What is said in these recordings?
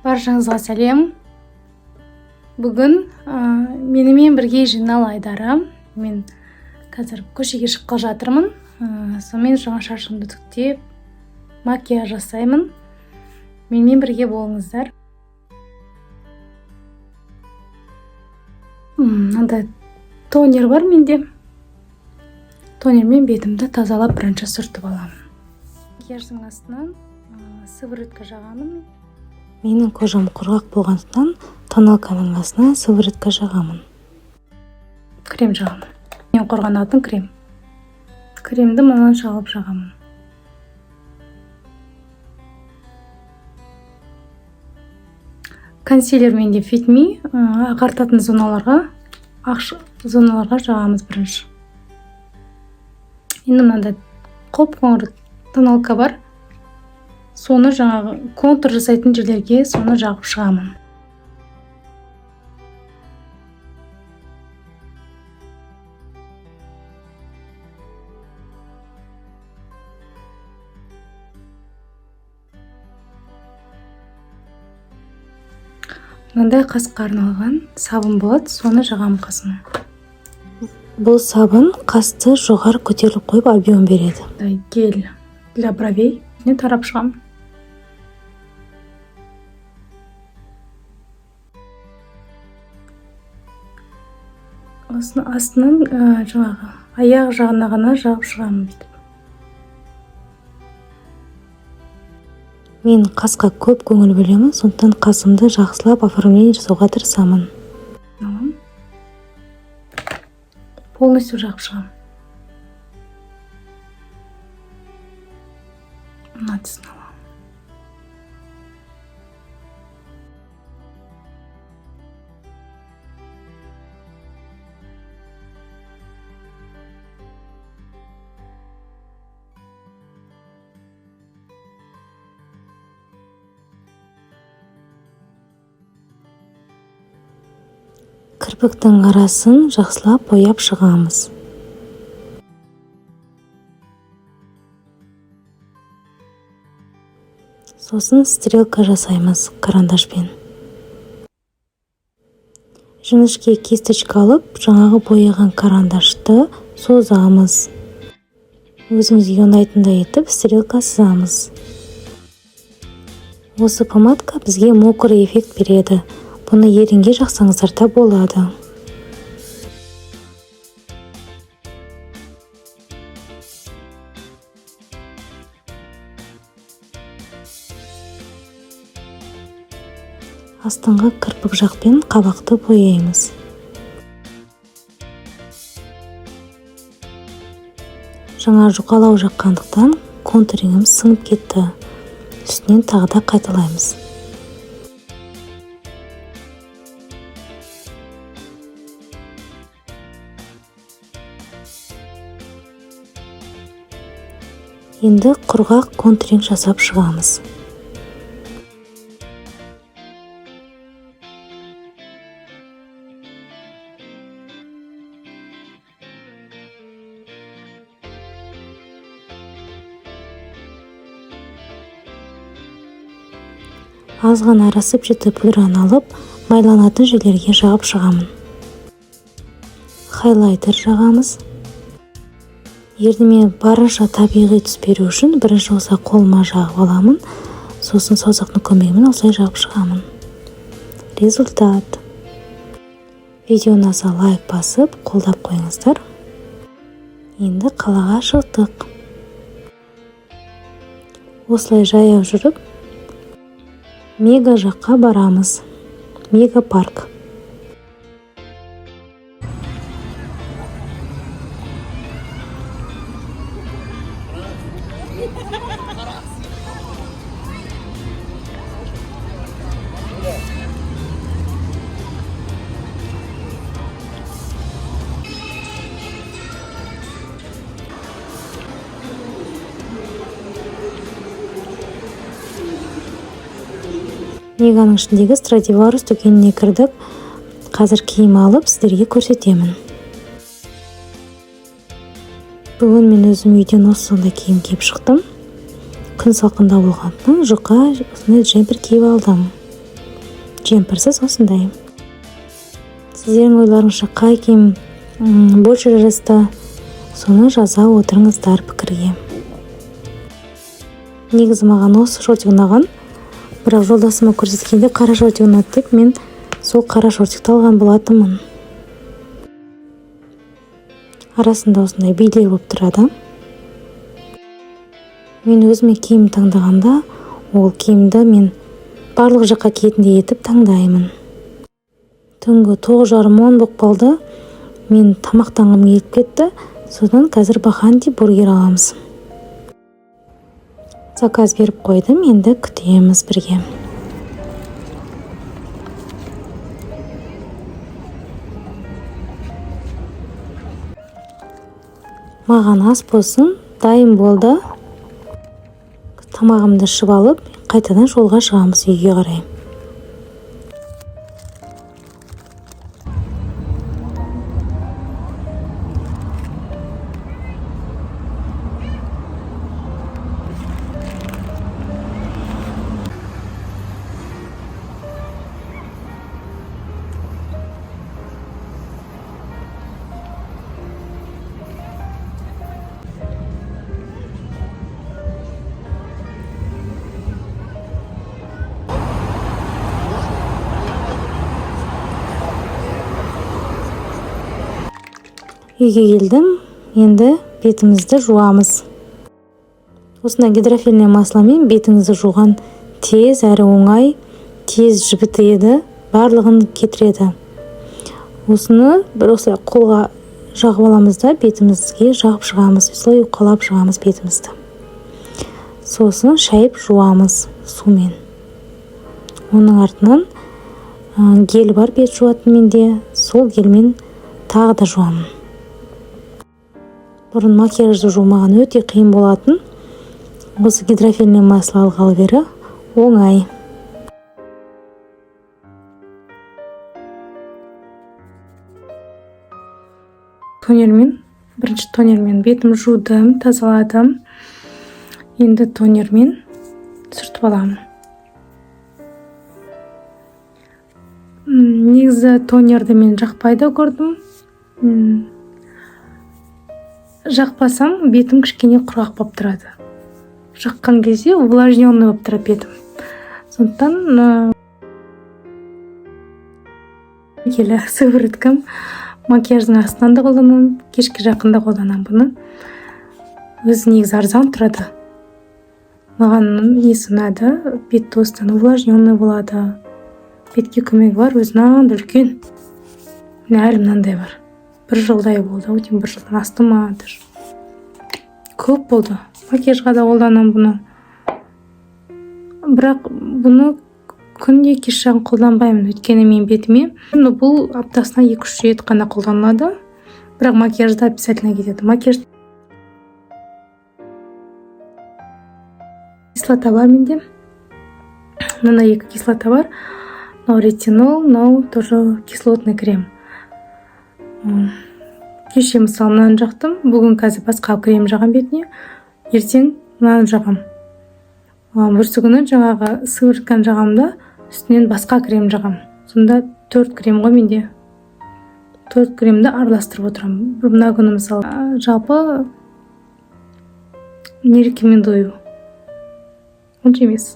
Баршаңызға сәлем. Бүгін менімен бірге жинал Айдары. Мен қазір көшеге шыққалы жатырмын. Сонымен жаңа шашымды түктеп, макияж жасаймын. Менімен бірге болыңыздар. Мынандай тонер бар менде. Тонермен бетімді тазалап бірінші сүртіп аламын. Макияждың астынан сыворотка жағамын. Менің кожам құрғақ болғандықтан тоналканың астына сыворотка жағамын. Крем жағамын. Мен қорғанатын крем. Кремді мынан шағып жағамын. Консилер менде Fit Me ағартатын зоналарға, ақ зоналарға жағамыз бірінші. Енді мынандай қоп-қоңыр тоналка бар. Соны жаңағы контур жасайтын жерлерге соны жағып шығамын. Мынандай қасқа арналған сабын болады, соны жағамын қасыма. Бұл сабын қасты жоғары көтеріліп қойып объем береді. Гель для бровей. Не тарап шығамын. Осыны астынан жаңағы аяқ жағына ғана жағып шығамын бүйтіп. Мен қасқа көп көңіл бөлемін, сондықтан қасымды жақсылап оформление жасауға тырысамын. Полностью жағып шығамын. Мына тісін аламын. Кірпіктің арасын жақсылап бояп шығамыз. Сосын стрелка жасаймыз карандашпен. Жіңішке кисточка алып, жаңағы бояған карандашты созамыз. Өзімізге ұнайтындай етіп, стрелка сызамыз. Осы помадка бізге мокрый эффект береді. Бұны ерінге жақсаңыздар да болады. Астыңғы кірпік жақпен қабақты бояймыз. Жаңа жұқалау жаққандықтан контурыңым сіңіп кетті. Үстінен тағы да қайталаймыз. Енді құрғақ контуринг жасап шығамыз. Аз ғана арасып жеті пудраны алып, майланатын жерлерге жағып шығамын. Хайлайтер жағамыз. Ерніме барынша табиғи түс беру үшін бірінші болса қолыма жағып аламын, сосын саусақтың көмегімен осылай жағып шығамын. Результат. Видео ұнаса лайк басып, қолдап қойыңыздар. Енді қалаға шықтық. Осылай жаяу жүріп, Мега жаққа барамыз. Мега парк. Меганың ішіндегі Страдиварус дүкеніне кірдік. Қазір киім алып сіздерге көрсетемін. Бүгін мен өзім үйден осындай киім киіп шықтым. Күн салқында болғандықтан жұқа осындай джемпер киіп алдым. жемпірсіз осындай. Сіздердің ойларыңызша қай киім больше жарасты, соны жаза отырыңыздар пікірге. Негізі маған осы шортик ұнаған, бірақ жолдасыма көрсеткенде қара шортик ұнады деп мен сол қара шортикті алған болатынмын. Арасында осындай билер болып тұрады. Мен өзіме киім таңдағанда, ол киімді мен барлық жаққа киетіндей етіп таңдаймын. Түнгі 9:30-10 болып қалды. Мен тамақтанғым келіп кетті. Содан қазір баханди бургер аламыз. Заказ беріп қойдым, енді күтеміз бірге. Маған ас болсын, дайын болды. Тамағымды ішіп алып, қайтадан жолға шығамыз үйге қарай. Үйге келдім, енді бетімізді жуамыз. Осындай гидрофильный масломен бетіңізді жуған тез әрі оңай, тез жібітеді, барлығын кетіреді. Осыны бір осылай қолға жағып аламыз да бетімізге жағып шығамыз, осылай уқалап шығамыз бетімізді. Сосын шайып жуамыз сумен. Оның артынан гель бар бет жуатын менде, сол гельмен тағы да жуамын. Бұрын макияжды жумаған өте қиын болатын. Осы гидрофильный масло алғалы бері оңай. Бірінші тонермен бетім жудым, тазаладым. Енді тонермен сүртіп аламын. Негізі тонерді мен жақпайды көрдім. Жақпасам, бетім кішкене құрғақ болып тұрады. Жаққан кезде увлажненный болып тұрады бетім. Сондықтан келі сывырыткам макияждың астынан да қолданамын, кешке жақында қолданамын бұны. Өзі негізі арзан тұрады. Маған есі ұнады, бетті осыдан увлажненный болады. Бетке көмегі бар, өзінен үлкен. Әлі мынандай бар. 1 жылдай болды, өтен 1 жылдан асты ма? Көп болды. Макияжға да қолданам бұны. Бірақ бұны күнде кеш жағын қолданбаймын, өйткені мен бетіме. Бұл аптасына 2-3 рет қана қолданылады. Бірақ макияжда обязательно кетеді. Макияж кислота бар менде. Мына 2 кислота бар. Мынау ретинол, мынау тоже кислотный крем. Кеше мысалы мынаны жақтым, бүгін қазір басқа крем жағам бетіне, ертең мынаны жағам. Бүрсі күні жаңағы сывыртқан жағамда үстінен басқа крем жағам. Сонда 4 крем ғой менде. 4 кремді араластырып отырам. Мына күні мысалы жалпы не рекомендую. Онша емес.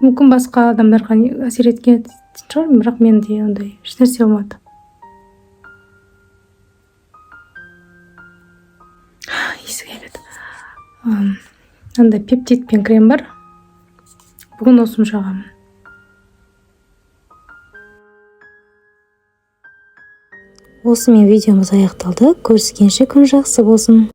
Мүмкін басқа адамдарға әсер еткен шығар, бірақ менде ондай ешнәрсе болмады. Есі келеді. Андай пептидпен крем бар. Бүгін осыны жағамын. Осымен видеомыз аяқталды. Көріскенше күн жақсы болсын.